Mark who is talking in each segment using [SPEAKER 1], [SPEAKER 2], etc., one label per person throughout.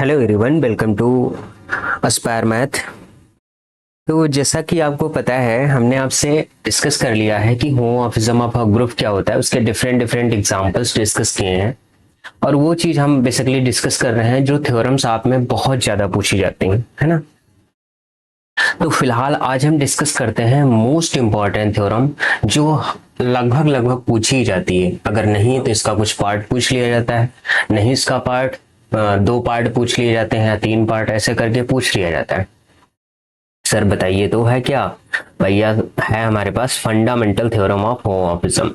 [SPEAKER 1] Hello everyone, welcome to Aspire Math. तो जैसा कि आपको पता है, हमने आपसे डिस्कस कर लिया है कि होमोमॉर्फिज्म ऑफ अ ग्रुप क्या होता है। उसके डिफरेंट डिफरेंट एग्जांपल्स डिस्कस किए हैं और वो चीज हम बेसिकली डिस्कस कर रहे हैं जो थ्योरम्स आप में बहुत ज्यादा पूछी जाती हैं, है ना। तो फिलहाल आज हम डिस्कस करते हैं मोस्ट इंपॉर्टेंट थ्योरम जो लगभग लगभग पूछी ही जाती है। अगर नहीं तो इसका कुछ पार्ट पूछ लिया जाता है, नहीं इसका पार्ट दो पार्ट पूछ लिए जाते हैं, तीन पार्ट ऐसे करके पूछ लिया जाता है। सर बताइए तो है क्या भैया? है हमारे पास fundamental theorem of homomorphism.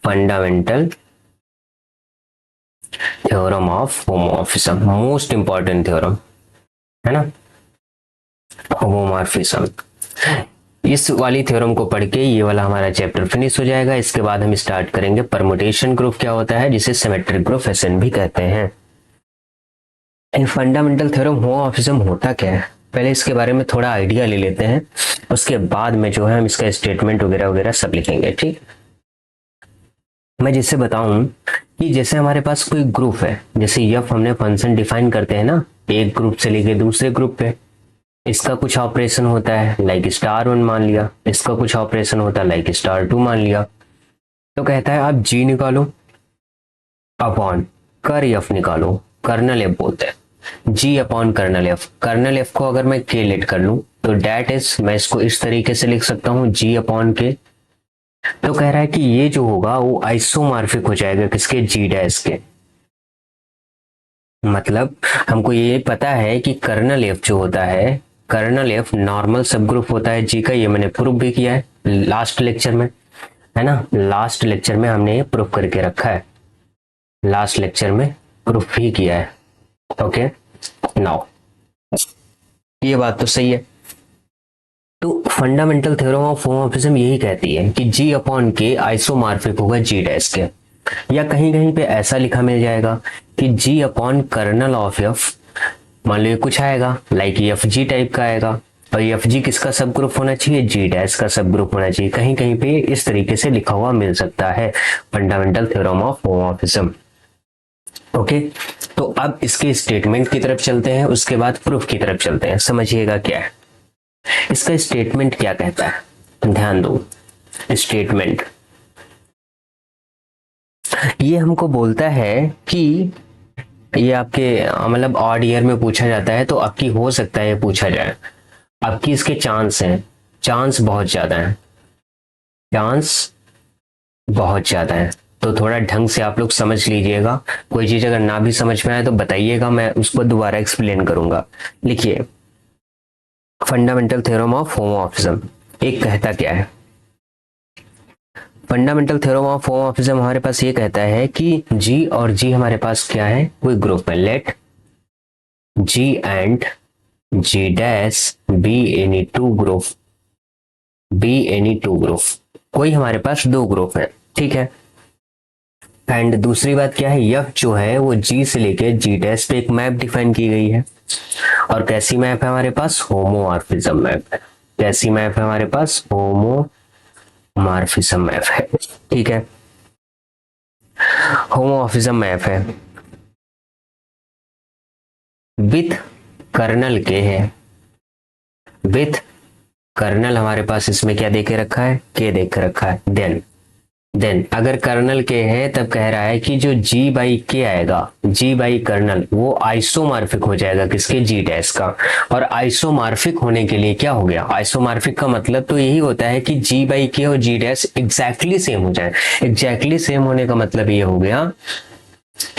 [SPEAKER 1] Fundamental theorem of homomorphism most important theorem, है ना। होमोमॉर्फिज्म, इस वाली थ्योरम को पढ़ के ये वाला हमारा चैप्टर फिनिश हो जाएगा। इसके बाद हम स्टार्ट करेंगे परमुटेशन ग्रुप क्या होता है, जिसे सिमेट्रिक ग्रुप एसएन भी कहते हैं। फंडामेंटल थ्योरम होमोमॉर्फिज्म होता क्या है, पहले इसके बारे में थोड़ा आइडिया ले लेते हैं। उसके बाद में जो है हम इसका स्टेटमेंट वगैरह वगैरह सब लिखेंगे, ठीक। मैं जिससे बताऊं कि जैसे हमारे पास कोई ग्रुप है, जैसे यफ हमने फंक्शन डिफाइन करते हैं ना, एक ग्रुप से लेके दूसरे ग्रुप पे इसका कुछ ऑपरेशन होता है, लाइक स्टार वन मान लिया, इसका कुछ ऑपरेशन होता है लाइक स्टार टू मान लिया। तो कहता है आप जी निकालो अपॉन कर एफ निकालो, कर्नल एफ बोलते हैं। G upon kernel f, kernel f को अगर मैं के लेट कर लूं तो डेट इज, मैं इसको इस तरीके से लिख सकता हूं जी अपॉन के। तो कह रहा है कि ये जो होगा वो आइसोमॉर्फिक हो जाएगा किसके, जी डैश के। मतलब हमको ये पता है कि कर्नल एफ जो होता है, कर्नल एफ नॉर्मल सब ग्रुप होता है जी का। ये मैंने प्रूफ भी किया है लास्ट लेक्चर में, है ना। लास्ट लेक्चर में हमने ये प्रूफ करके रखा है, लास्ट लेक्चर में प्रूफ भी किया है। ओके नाउ ये बात तो सही है। तो फंडामेंटल थ्योरम ऑफ होमोमॉर्फिज्म यही कहती है कि जी अपॉन के आइसोमॉर्फिक होगा जी डैश के, या कहीं कहीं पे ऐसा लिखा मिल जाएगा कि जी अपॉन कर्नल ऑफ एफ, मान लो कुछ आएगा लाइक एफ जी टाइप का आएगा, और एफ जी किसका सब ग्रुप होना चाहिए, जी डैश का सब ग्रुप होना चाहिए। कहीं कहीं पे इस तरीके से लिखा हुआ मिल सकता है fundamental theorem of homomorphism. Okay, तो अब इसके स्टेटमेंट की तरफ चलते हैं, उसके बाद प्रूफ की तरफ चलते हैं। समझिएगा क्या है इसका स्टेटमेंट, क्या कहता है, ध्यान दो। स्टेटमेंट ये हमको बोलता है कि ये आपके मतलब ऑड ईयर में पूछा जाता है, तो आपकी हो सकता है ये पूछा जाए। आपकी इसके चांस हैं, चांस बहुत ज्यादा है, चांस बहुत ज्यादा है। तो थोड़ा ढंग से आप लोग समझ लीजिएगा। कोई चीज अगर ना भी समझ में आए तो बताइएगा, मैं उसको दोबारा एक्सप्लेन करूंगा। लिखिए, फंडामेंटल थ्योरम ऑफ होमोमॉर्फिज्म एक कहता क्या है। फंडामेंटल थ्योरम ऑफ होमोमॉर्फिज्म हमारे पास ये कहता है कि जी और जी हमारे पास क्या है, कोई ग्रुप है। Let G and G dash B any two group, B any two group, कोई हमारे पास दो ग्रुप है, ठीक है। एंड दूसरी बात क्या है, यफ जो है वो जी से लेके जी डैश पे एक मैप डिफाइन की गई है। और कैसी मैप है हमारे पास, होमोमॉर्फिज्म मैप है। कैसी मैप है हमारे पास, होमोमॉर्फिज्म मैप है, ठीक है। होमोमॉर्फिज्म मैप है विथ कर्नल के है, विथ कर्नल हमारे पास इसमें क्या देके रखा है, के देके रखा है। देन अगर कर्नल के है तब कह रहा है कि जो जी बाई के आएगा, जी बाई कर्नल, वो आइसोमॉर्फिक हो जाएगा किसके, जी डैश का। और आइसोमॉर्फिक होने के लिए क्या हो गया, आइसोमॉर्फिक का मतलब तो यही होता है कि जी बाई के और जी डैश एग्जैक्टली सेम हो जाए। एग्जैक्टली सेम होने का मतलब ये हो गया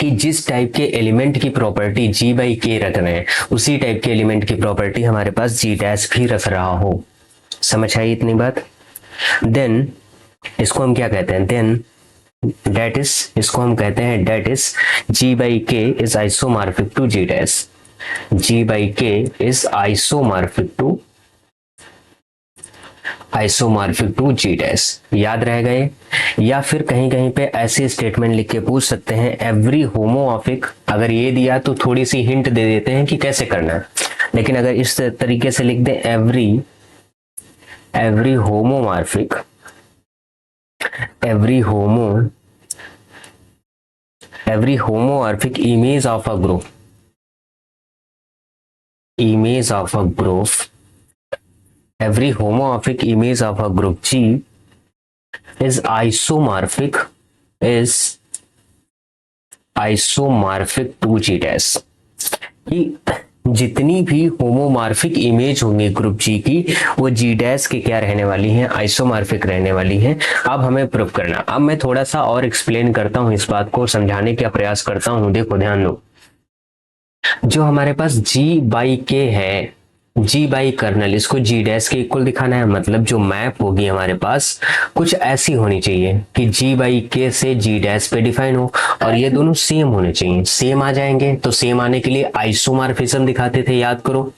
[SPEAKER 1] कि जिस टाइप के एलिमेंट की प्रॉपर्टी जी बाई के रख रहे हैं, उसी टाइप के एलिमेंट की प्रॉपर्टी हमारे पास जी डैश भी रख रहा हो। समझ आई इतनी बात। देन इसको हम क्या कहते हैं, देन डेट इज, इसको हम कहते हैं that is G by K is isomorphic to G dash, G by K is isomorphic to G dash. याद रह गए। या फिर कहीं कहीं पे ऐसे स्टेटमेंट लिख के पूछ सकते हैं एवरी होमोमॉर्फिक, अगर ये दिया तो थोड़ी सी हिंट दे देते हैं कि कैसे करना है। लेकिन अगर इस तरीके से लिख दे every homomorphic, every homomorphic every homomorphic image of a group, every homomorphic image of a group G is isomorphic to G dash। कि जितनी भी होमोमॉर्फिक इमेज होंगी ग्रुप जी की वो जी डैश की क्या रहने वाली हैं, आइसोमॉर्फिक रहने वाली हैं। अब हमें प्रूव करना। अब मैं थोड़ा सा और एक्सप्लेन करता हूं, इस बात को समझाने का प्रयास करता हूं। देखो ध्यान दो, जो हमारे पास जी बाई के है, जी बाई कर्नल, इसको जी डैश के इक्वल दिखाना है। मतलब जो मैप होगी हमारे पास कुछ ऐसी होनी चाहिए कि जी बाई के से जी डैश पे डिफाइन हो और ये दोनों सेम होने चाहिए। सेम आ जाएंगे तो सेम आने के लिए आइसोमॉर्फिज्म दिखाते थे, याद करो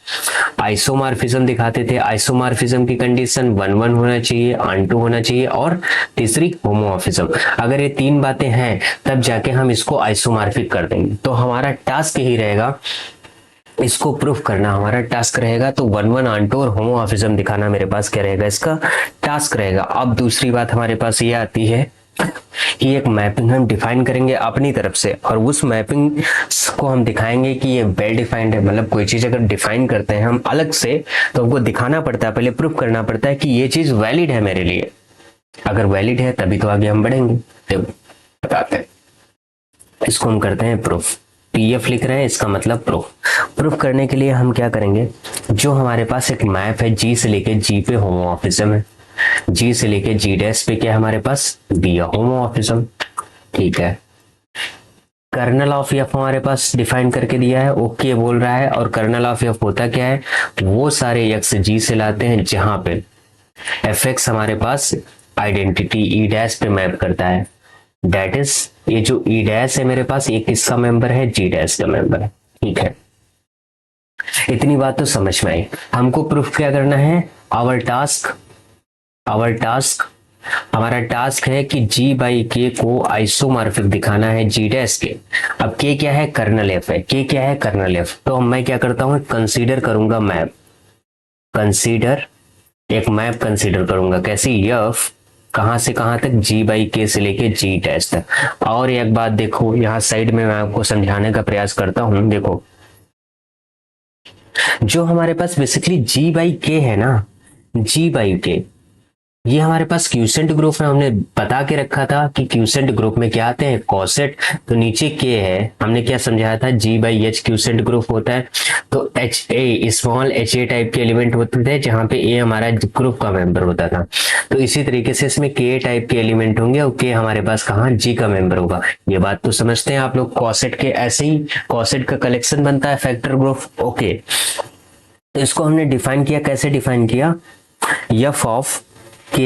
[SPEAKER 1] आइसोमॉर्फिज्म दिखाते थे। आइसोमॉर्फिज्म की कंडीशन 1 1 होना चाहिए, ऑन 2 होना चाहिए और तीसरी होमोमॉर्फिज्म। अगर ये तीन बातें हैं तब जाके हम इसको आइसोमॉर्फिक कर देंगे। तो हमारा टास्क ही रहेगा इसको प्रूफ करना, हमारा टास्क रहेगा। तो 1 1 ऑन 2 और होमोमॉर्फिज्म दिखाना मेरे पास क्या रहेगा, इसका टास्क रहेगा। अब दूसरी बात हमारे पास ये आती है कि एक मैपिंग हम डिफाइन करेंगे अपनी तरफ से और उस मैपिंग को हम दिखाएंगे कि ये वेल डिफाइंड है। मतलब कोई चीज अगर डिफाइन करते हैं हम अलग से तो हमको दिखाना पड़ता है, पहले प्रूफ करना पड़ता है कि ये चीज वैलिड है मेरे लिए। अगर वैलिड है तभी तो आगे हम बढ़ेंगे। तो बताते हैं, इसको हम करते हैं प्रूफ। पीएफ लिख रहे हैं, इसका मतलब प्रूफ करने के लिए हम क्या करेंगे, जो हमारे पास एक मैप है जी से लेके जी पे होमोमॉर्फिज्म है, जी से लेके जी डैश पे क्या है हमारे पास बी होमोमॉर्फिज्म, ठीक है। कर्नल ऑफ एफ हमारे पास डिफाइन करके दिया है, ओके बोल रहा है। और कर्नल ऑफ एफ होता क्या है, वो सारे एक्स जी से लाते हैं जहां पे एफ एक्स हमारे पास आइडेंटिटी ई डैश पे मैप करता है। दैट इज ये जो ई डैश है मेरे पास ये किसका मेंबर है, जी डैश का मेंबर है, ठीक है। इतनी बात तो समझ में आई। हमको प्रूफ क्या करना है, आवर टास्क हमारा टास्क है कि जी बाई के को आइसोमॉर्फिक दिखाना है जी डैश के। अब के क्या है, कर्नल एफ है, के क्या है, कर्नल एफ। तो मैं क्या करता हूं, कंसीडर करूंगा मैप, एक मैप कंसीडर करूंगा कैसी, एफ कहां से कहां तक, जी बाई के से लेके जी डैश तक। और एक बात देखो यहां साइड में मैं आपको समझाने का प्रयास करता हूं। देखो जो हमारे पास बेसिकली जी बाई के है ना, जी बाई के ये हमारे पास क्यूसेंट ग्रुप में हमने बता के रखा था कि क्यूसेंट ग्रुप में क्या आते हैं, कॉसेट। तो नीचे के है, हमने क्या समझाया था, जी बाई एच क्यूसेंट ग्रुप होता है। तो H A small H A type के एलिमेंट होते थे जहां पे ए हमारा ग्रुप का मेंबर होता था। तो इसी तरीके से इसमें के टाइप के एलिमेंट होंगे और के हमारे पास कहाँ जी का मेंबर होगा। ये बात तो समझते हैं आप लोग। कॉसेट के ऐसे ही कॉसेट का कलेक्शन बनता है फैक्टर ग्रुप, ओके। तो इसको हमने डिफाइन किया, कैसे डिफाइन किया, एफ ऑफ के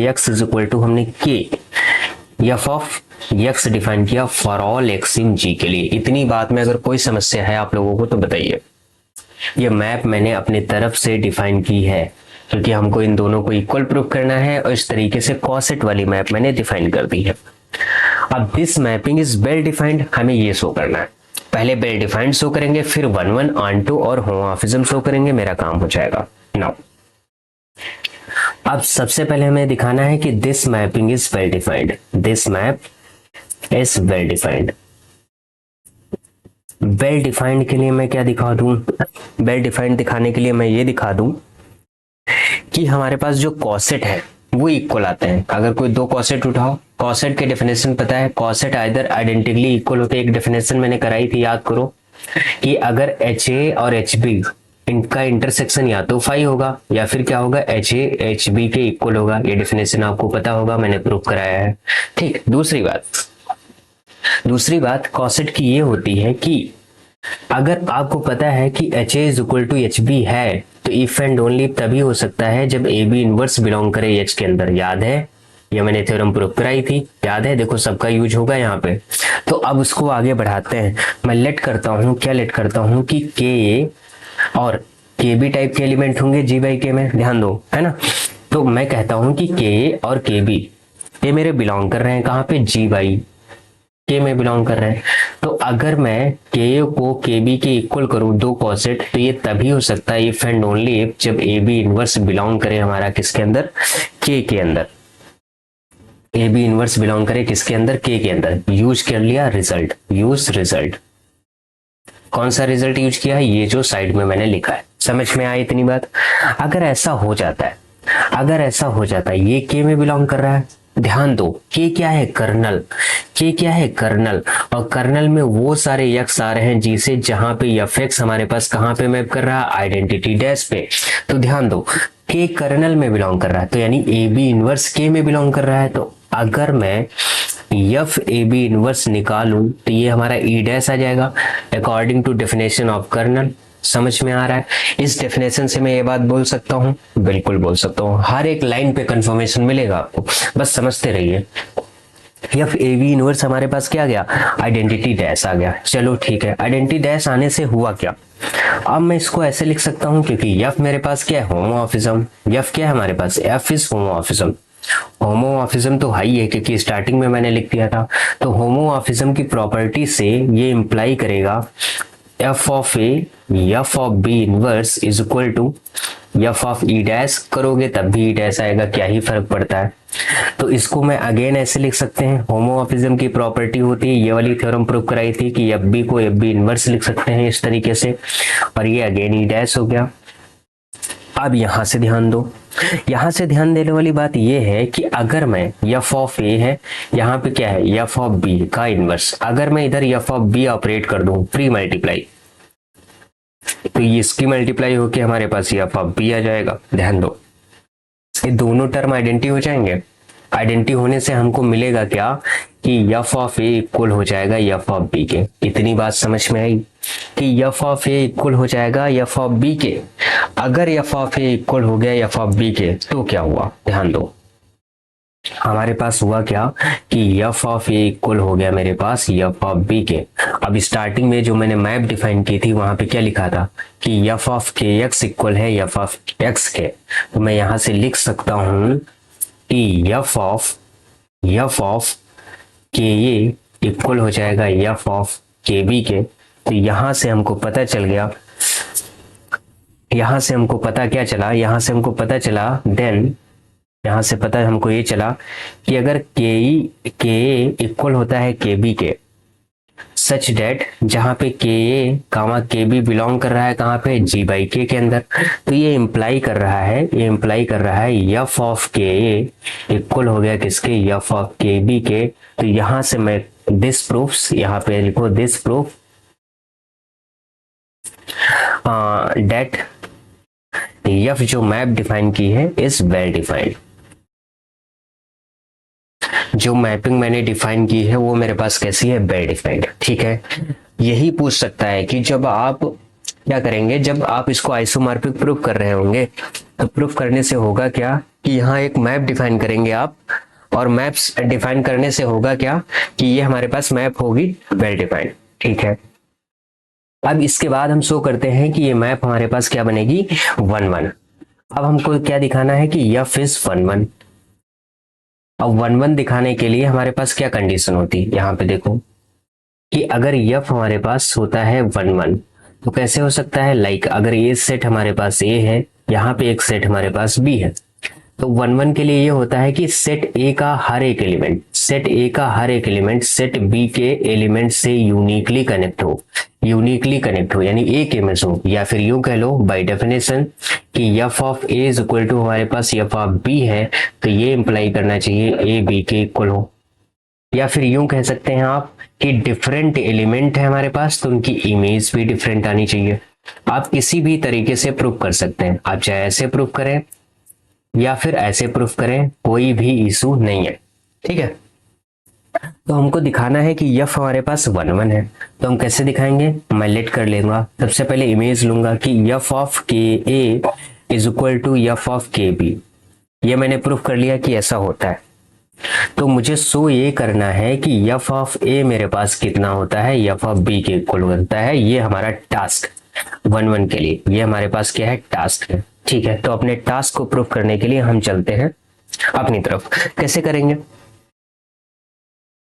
[SPEAKER 1] एक्स इज इक्वल टू हमने के एफ ऑफ एक्स डिफाइन किया फॉर ऑल एक्स इन जी के लिए। इतनी बात में अगर कोई समस्या है आप लोगों को तो बताइए। ये मैप मैंने अपनी तरफ से डिफाइन की है क्योंकि हमको इन दोनों को इक्वल प्रूफ करना है और इस तरीके से कॉसेट वाली मैप मैंने डिफाइन कर दी है। अब this mapping is well defined, हमें ये शो करना है। पहले वेल डिफाइंड शो करेंगे, फिर 1 1 ऑन 2 और होमोमॉर्फिज्म शो करेंगे, मेरा काम हो जाएगा। नाउ अब सबसे पहले हमें दिखाना है कि this mapping is well defined, this map is well defined. Well defined के लिए मैं क्या दिखा दूं, वेल डिफाइंड दिखाने के लिए मैं ये दिखा दूं कि हमारे पास जो कॉसेट है वो इक्वल आते हैं। अगर कोई दो कॉसेट उठाओ, कॉसेट के डेफिनेशन पता है, कॉसेट आइदर आइडेंटिकली इक्वल होते हैं। एक डेफिनेशन मैंने कराई थी, याद करो, कि अगर एच ए और एच बी इनका इंटरसेक्शन या तो फाई होगा या फिर क्या होगा, एच ए एच बी के इक्वल होगा। ये डेफिनेशन आपको पता होगा, मैंने प्रूव कराया है, ठीक। दूसरी बात कॉसेट की ये होती है कि अगर आपको पता है कि H A is equal to H B है तो इफ एंड ओनली तभी हो सकता है जब ए बी इनवर्स बिलोंग करे एच के अंदर। याद है, ये मैंने थ्योरम प्रूव कराई थी, याद है, देखो सबका यूज होगा यहाँ पे। तो अब उसको आगे बढ़ाते हैं। मैं लेट करता हूँ, क्या लेट करता हूँ कि के ए और के बी टाइप के एलिमेंट होंगे जी बाई के में, ध्यान दो, है ना। तो मैं कहता हूं कि के ए और के बी ये मेरे बिलोंग कर रहे हैं कहां पे, जी बाई के में बिलोंग कर रहे हैं। तो अगर मैं के ए को के बी के इक्वल करूं दो कॉसेट, तो ये तभी हो सकता है इफ एंड ओनली इफ जब ए बी इनवर्स बिलोंग करे हमारा किसके अंदर, के अंदर। ए बी इनवर्स बिलोंग करे किसके अंदर, के अंदर। यूज कर लिया रिजल्ट, यूज रिजल्ट। कौन सा रिजल्ट यूज किया है, ये जो साइड में मैंने लिखा है। समझ में आई इतनी बात। अगर ऐसा हो जाता है, अगर ऐसा हो जाता है ये के में बिलोंग कर रहा है, ध्यान दो के क्या है, कर्नल। के क्या है, कर्नल। और कर्नल में वो सारे यक्स आ रहे हैं जिसे जहां पे एफ एक्स हमारे पास कहां पे मैप कर रहा है, आइडेंटिटी डैश पे। तो ध्यान दो के कर्नल में बिलोंग कर रहा है, तो यानी ए बी इनवर्स के में बिलोंग कर रहा है। तो अगर मैं एफ ए बी इनवर्स निकालूं तो ये हमारा ई डैश आ जाएगा according to definition of kernel. समझ में आ रहा है। इस डेफिनेशन से मैं ये बात बोल सकता हूं, बिल्कुल बोल सकता हूं। हर एक लाइन पे कंफर्मेशन मिलेगा आपको, बस समझते रहिए। एफ ए बी इनवर्स हमारे पास क्या आ गया, आइडेंटिटी डैश आ गया। चलो ठीक है, आइडेंटिटी डैश आने से हुआ क्या, अब मैं इसको ऐसे लिख सकता हूं क्योंकि एफ मेरे पास क्या है, होमोमॉर्फिज्म। एफ क्या है हमारे पास, एफ इज होमोमॉर्फिज्म। होमोमॉर्फिज्म तो हाई है क्योंकि स्टार्टिंग में मैंने लिख दिया था। तो होमोमॉर्फिज्म की प्रॉपर्टी से ये इंप्लाई करेगा F of A F of B inverse is equal to F of E dash. करोगे तब भी ई डैश आएगा, क्या ही फर्क पड़ता है। तो इसको मैं अगेन ऐसे लिख सकते हैं, होमोमॉर्फिज्म की प्रॉपर्टी होती है, ये वाली थ्योरम प्रूव कराई थी कि एफ बी को एफ बी इनवर्स लिख सकते हैं इस तरीके से, और ये अगेन ई डैश हो गया। अब यहां से ध्यान दो, यहां से ध्यान देने वाली बात यह है कि अगर मैं एफ ऑफ ए है, यहाँ पे क्या है एफ ऑफ बी का इनवर्स, अगर मैं इधर एफ ऑफ बी ऑपरेट कर दूं प्री मल्टीप्लाई, तो ये इसकी मल्टीप्लाई होके हमारे पास एफ ऑफ बी आ जाएगा। ध्यान दो, ये दोनों टर्म आइडेंटिटी हो जाएंगे। आइडेंटिटी होने से हमको मिलेगा क्या कि एफ ऑफ ए इक्वल हो जाएगा एफ ऑफ बी के। इतनी बात समझ में आई कि एफ ऑफ ए इक्वल हो जाएगा एफ ऑफ बी के। अगर एफ ऑफ ए इक्वल हो गया एफ ऑफ बी के तो क्या हुआ, ध्यान दो, हमारे पास हुआ क्या कि एफ ऑफ ए इक्वल हो गया मेरे पास एफ ऑफ बी के। अब स्टार्टिंग में जो मैंने मैप डिफाइन की थी वहां पे क्या लिखा था कि एफ ऑफ के एक्स इक्वल है एफ ऑफ एक्स के। तो मैं यहां से लिख सकता हूं कि F of K A equal हो जाएगा एफ ऑफ के बी के। तो यहां से हमको पता चल गया, यहां से हमको पता क्या चला, यहां से हमको पता चला देन, यहां से पता हमको ये चला कि अगर के इक्वल होता है के बी के, सच डेट जहां पे के ए कामा के बी बिलोंग कर रहा है कहां पे, जी बाई के अंदर। तो ये इंप्लाई कर रहा है, ये इंप्लाई कर रहा है F of K A equal हो गया किसके, एफ ऑफ के बी के। तो यहां से मैं दिस प्रूफ्स, यहां पे लिखो दिस प्रूफ डेट एफ जो मैप डिफाइन की है इज वेल डिफाइंड। जो मैपिंग मैंने डिफाइन की है वो मेरे पास कैसी है, वेल डिफाइंड। ठीक है, यही पूछ सकता है कि जब आप क्या करेंगे, जब आप इसको आइसोमॉर्फिक प्रूफ कर रहे होंगे तो प्रूफ करने से होगा क्या कि यहाँ एक मैप डिफाइन करेंगे आप, और मैप्स डिफाइन करने से होगा क्या कि ये हमारे पास मैप होगी वेल डिफाइंड। ठीक है, अब इसके बाद हम शो करते हैं कि ये मैप हमारे पास क्या बनेगी, 1-1। अब हमको क्या दिखाना है कि एफ इज 1-1। अब 1-1 दिखाने के लिए हमारे पास क्या कंडीशन होती है, यहाँ पे देखो कि अगर एफ हमारे पास होता है 1-1 तो कैसे हो सकता है, लाइक अगर ये सेट हमारे पास ए है, यहाँ पे एक सेट हमारे पास बी है, तो 1-1 के लिए ये होता है कि सेट ए का हर एक एलिमेंट, सेट ए का हर एक एलिमेंट सेट बी के एलिमेंट से यूनिकली कनेक्ट हो, यूनिकली कनेक्ट हो यानी एक इमेज हो, या फिर यूं कह लो बाय डेफिनेशन कि F of A is equal to हमारे पास एफ ऑफ बी है, तो ये इंप्लाई करना चाहिए ए बी के इक्वल हो। या फिर यूं कह सकते हैं आप कि डिफरेंट एलिमेंट है हमारे पास तो उनकी इमेज भी डिफरेंट आनी चाहिए। आप किसी भी तरीके से प्रूव कर सकते हैं, आप चाहे ऐसे प्रूव करें या फिर ऐसे प्रूफ करें, कोई भी इशू नहीं है। ठीक है, तो हमको दिखाना है कि एफ हमारे पास 1-1 है, तो हम कैसे दिखाएंगे, मैं लेट कर लूंगा, सबसे पहले इमेज लूंगा कि F of K a is equal to F of K b. ये मैंने प्रूफ कर लिया कि ऐसा होता है, तो मुझे शो ये करना है कि एफ ऑफ ए मेरे पास कितना होता है, एफ ऑफ बी के इक्वल होता है। ये हमारा टास्क 1-1 के लिए, ये हमारे पास क्या है, टास्क है। ठीक है, तो अपने टास्क को प्रूफ करने के लिए हम चलते हैं अपनी तरफ। कैसे करेंगे,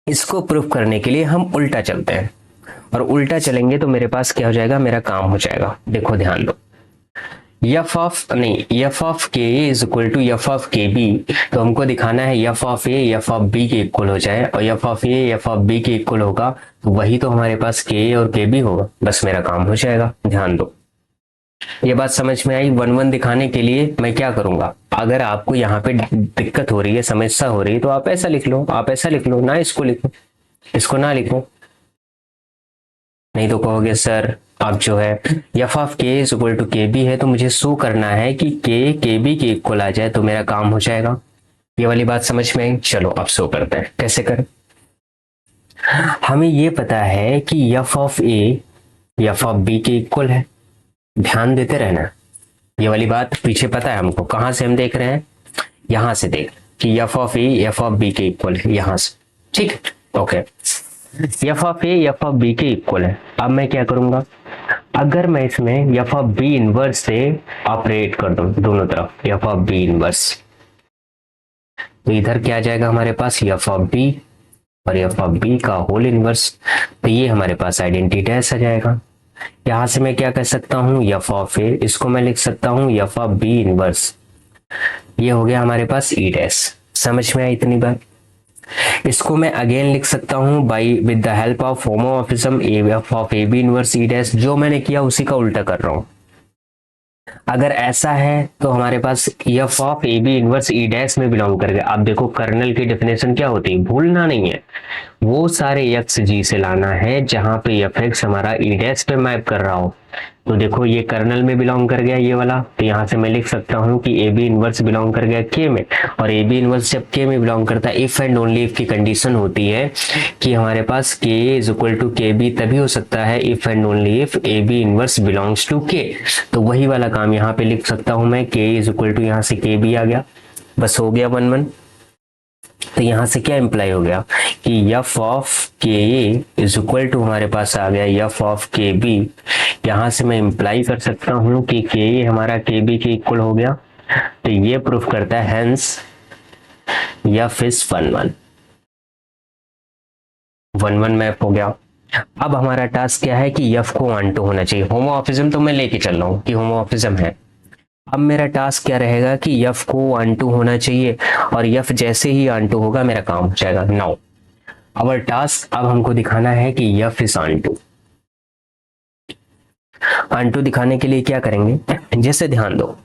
[SPEAKER 1] इसको प्रूफ करने के लिए हम उल्टा चलते हैं, और उल्टा चलेंगे तो मेरे पास क्या हो जाएगा, मेरा काम हो जाएगा। देखो ध्यान दो, F of K is equal to F of K B, तो हमको दिखाना है F of A F of B के इक्वल हो जाए, और F of A F of B के इक्वल होगा तो वही तो हमारे पास के ए और के बी होगा, बस मेरा काम हो जाएगा। ध्यान दो, ये बात समझ में आई। 1 1 दिखाने के लिए मैं क्या करूंगा, अगर आपको यहाँ पे दिक्कत हो रही है, समस्या हो रही है, तो आप ऐसा लिख लो, आप ऐसा लिख लो ना, इसको लिखो, इसको ना लिखो, नहीं तो कहोगे सर आप जो है F of K is equal to K B है, तो मुझे शो करना है कि के बी के इक्वल आ जाए तो मेरा काम हो जाएगा। ये वाली बात समझ में आई। चलो अब शो करते हैं कैसे करें। हमें ये पता है कि F of A F of B के इक्वल है, ध्यान देते रहना, ये वाली बात पीछे पता है हमको। कहां से हम देख रहे हैं, यहां से देख कि F of A F of B के इक्वल है, यहां से, ठीक है, okay. F of A F of B के इक्वल है। अब मैं क्या करूंगा, अगर मैं इसमें एफ ऑफ बी इनवर्स से ऑपरेट कर दूं दोनों तरफ, एफ ऑफ बी इनवर्स, तो इधर क्या आ जाएगा हमारे पास, एफ ऑफ बी और एफ ऑफ बी का होल इनवर्स, तो ये हमारे पास आइडेंटिटी डैश आ जाएगा। यहां से मैं क्या कह सकता हूं, एफ ऑफ ए, इसको मैं लिख सकता हूं एफ ऑफ बी इनवर्स, ये हो गया हमारे पास ई डैश। समझ में आई इतनी बात। इसको मैं अगेन लिख सकता हूं by with the help of homomorphism F of A B inverse E dash, जो मैंने किया उसी का उल्टा कर रहा हूं। अगर ऐसा है तो हमारे पास f of A B inverse E dash में बिलोंग करेगा। अब देखो कर्नल की डेफिनेशन क्या होती है, भूलना नहीं है, वो सारे एक्स जी से लाना है जहां पे एफ एक्स हमारा ई डैश पे मैप कर रहा हो। तो देखो ये कर्नल में बिलोंग कर गया ये वाला, तो यहाँ से मैं लिख सकता हूँ कि ए बी इनवर्स बिलोंग कर गया के में, और ए बी इनवर्स जब के में बिलोंग करता है, इफ एंड ओनली इफ की कंडीशन होती है कि हमारे पास K is equal to K B तभी हो सकता है if and only if A B inverse belongs to K. तो वही वाला काम यहाँ पे लिख सकता हूँ मैं, के इज इक्वल टू यहाँ से के बी आ गया, बस हो गया 1 1। तो यहां से क्या इंप्लाई हो गया कि F of K is equal to हमारे पास आ गया एफ ऑफ के बी। यहां से मैं इंप्लाई कर सकता हूं कि के हमारा के बी के इक्वल हो गया, तो ये प्रूफ करता है हेंस एफ इज 1 1 1 1 मैप हो गया। अब हमारा टास्क क्या है कि एफ को 1 2 होना चाहिए। होमोमॉर्फिज्म तो मैं लेके चल रहा हूं कि होमोमॉर्फिज्म है। अब मेरा टास्क क्या रहेगा कि एफ को 1 2 होना चाहिए, और एफ जैसे ही 1 2 होगा मेरा काम हो जाएगा। नाउ अवर टास्क, अब हमको दिखाना है कि एफ इज 1 2। 1 2 दिखाने के लिए क्या करेंगे, जैसे ध्यान दो,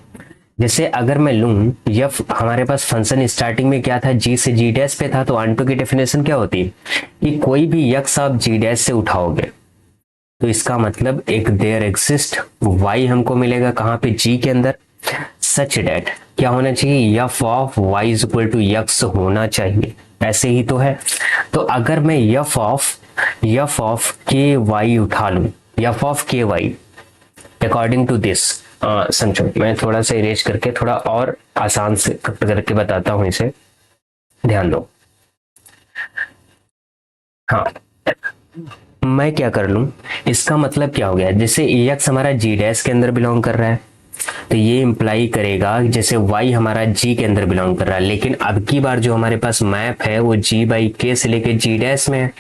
[SPEAKER 1] जैसे अगर मैं लूं एफ, हमारे पास फंक्शन स्टार्टिंग में क्या था, जी से जी डैश पे था, तो 1 2 की डेफिनेशन क्या होती है कि कोई भी एक्स आप जी डैश से उठाओगे तो इसका मतलब एक देयर एग्जिस्ट वाई हमको मिलेगा, कहां पे, जी के अंदर, सच डेट क्या होना चाहिए, F of Y is equal to X होना चाहिए, ऐसे ही तो है। तो अगर मैं एफ ऑफ के वाई उठा लूं, F of K Y according to this, समझो मैं थोड़ा सा इरेज करके थोड़ा और आसान से करके बताता हूं इसे, ध्यान दो। हाँ, मैं क्या कर लूं, इसका मतलब क्या हो गया, जैसे एक्स हमारा जी डैश के अंदर बिलोंग कर रहा है, तो ये इंप्लाई करेगा जैसे y हमारा g के अंदर बिलोंग कर रहा है, लेकिन अब की बार जो हमारे पास मैप है वो g बाई k से लेके g डैश में है,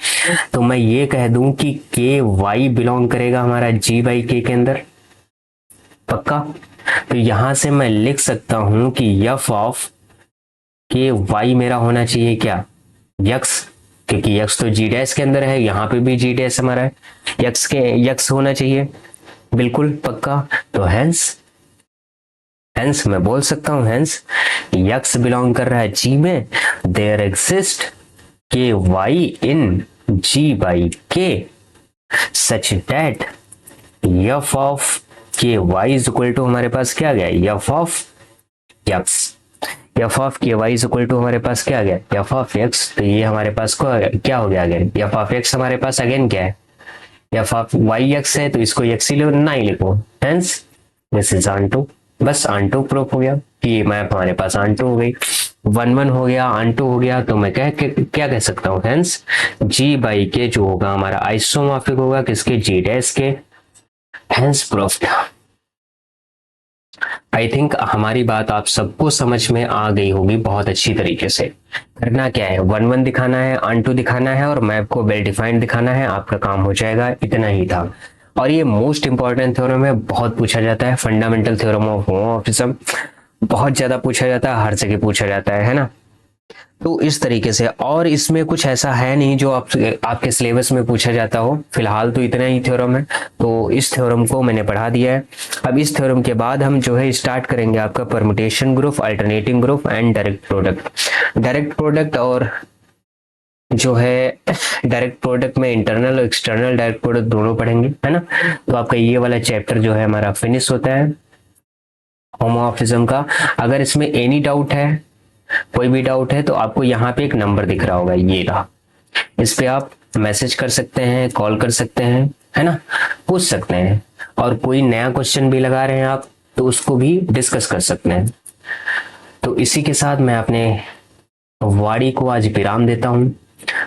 [SPEAKER 1] तो मैं ये कह दूं कि k y बिलोंग करेगा हमारा g बाई k के अंदर, पक्का। तो यहां से मैं लिख सकता हूं कि f ऑफ k y मेरा होना चाहिए क्या, x, क्योंकि x तो g डैश के अंदर है, यहाँ पे भी g डैश हमारा है, x होना चाहिए, बिल्कुल पक्का। तो हेंस मैं बोल सकता हूं, हेंस x बिलोंग कर रहा है g में, there exist K Y in g by k such that F of K Y is equal to हमारे पास क्या आ गया, F of x, F of K Y is equal to हमारे पास क्या आ गया, एफ ऑफ x। तो ये हमारे पास क्या हो गया, अगेन एफ ऑफ x हमारे पास अगेन क्या है, एफ ऑफ वाई x है, तो इसको x ही ना ही लिखो, hence this is onto, बस ऑन टू प्रूफ हो गया कि ये मैप हमारे पास ऑन टू हो गई, 1 1 हो गया, ऑन टू हो गया। तो मैं क्या कह सकता हूँ, हेंस जी बाई के जो होगा हमारा आइसोमॉर्फिक होगा किसके, जी डैश के, हेंस प्रूफ। आई थिंक हमारी बात आप सबको समझ में आ गई होगी बहुत अच्छी तरीके से। करना क्या है, 1 1 दिखाना है, ऑन टू दिखाना है, और मैप को वेल डिफाइंड दिखाना है, आपका काम हो जाएगा, इतना ही था। और ये मोस्ट इंपॉर्टेंट थ्योरम है, बहुत पूछा जाता है। फंडामेंटल थ्योरम ऑफ होमोमॉर्फिज्म बहुत ज्यादा पूछा जाता है, हर जगह पूछा जाता है ना। तो इस तरीके से, और इसमें कुछ ऐसा है नहीं जो आपके सिलेबस में पूछा जाता हो। फिलहाल तो इतना ही थ्योरम है, तो इस थ्योरम को मैंने पढ़ा दिया है। अब इस थ्योरम के बाद हम जो है स्टार्ट करेंगे आपका permutation group, alternating group and direct product. Direct product और जो है डायरेक्ट प्रोडक्ट में इंटरनल और एक्सटर्नल डायरेक्ट प्रोडक्ट दोनों पढ़ेंगे, है ना। तो आपका ये वाला चैप्टर जो है हमारा फिनिश होता है होमोमॉर्फिज्म का। अगर इसमें एनी डाउट है, कोई भी डाउट है, तो आपको यहाँ पे एक नंबर दिख रहा होगा, ये रहा। इस पे आप मैसेज कर सकते हैं, कॉल कर सकते हैं, है ना, पूछ सकते हैं। और कोई नया क्वेश्चन भी लगा रहे हैं आप, तो उसको भी डिस्कस कर सकते हैं। तो इसी के साथ मैं अपने वाणी को आज विराम देता हूँ।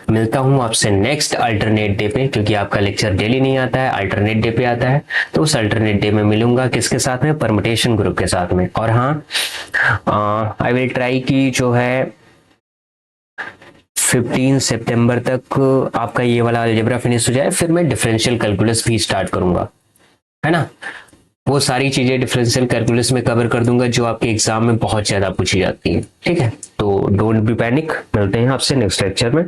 [SPEAKER 1] मिलता हूँ आपसे नेक्स्ट अल्टरनेट डे पे, क्योंकि आपका लेक्चर डेली नहीं आता है, अल्टरनेट डे पे आता है। तो उस अल्टरनेट डे में मिलूंगा किसके साथ में, परम्यूटेशन ग्रुप के साथ में। और हाँ, आई विल ट्राई की जो है 15 सितंबर तक आपका ये वाला अलजेब्रा फिनिश हो जाए, फिर मैं डिफरेंशियल कैलकुलस भी स्टार्ट करूंगा, है ना। वो सारी चीजें डिफरेंशियल कैलकुलस में कवर कर दूंगा जो आपके एग्जाम में बहुत ज्यादा पूछी जाती है, ठीक है। तो डोंट बी पैनिक, मिलते हैं आपसे नेक्स्ट लेक्चर में,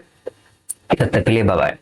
[SPEAKER 1] तब तक के लिए बाय बाय।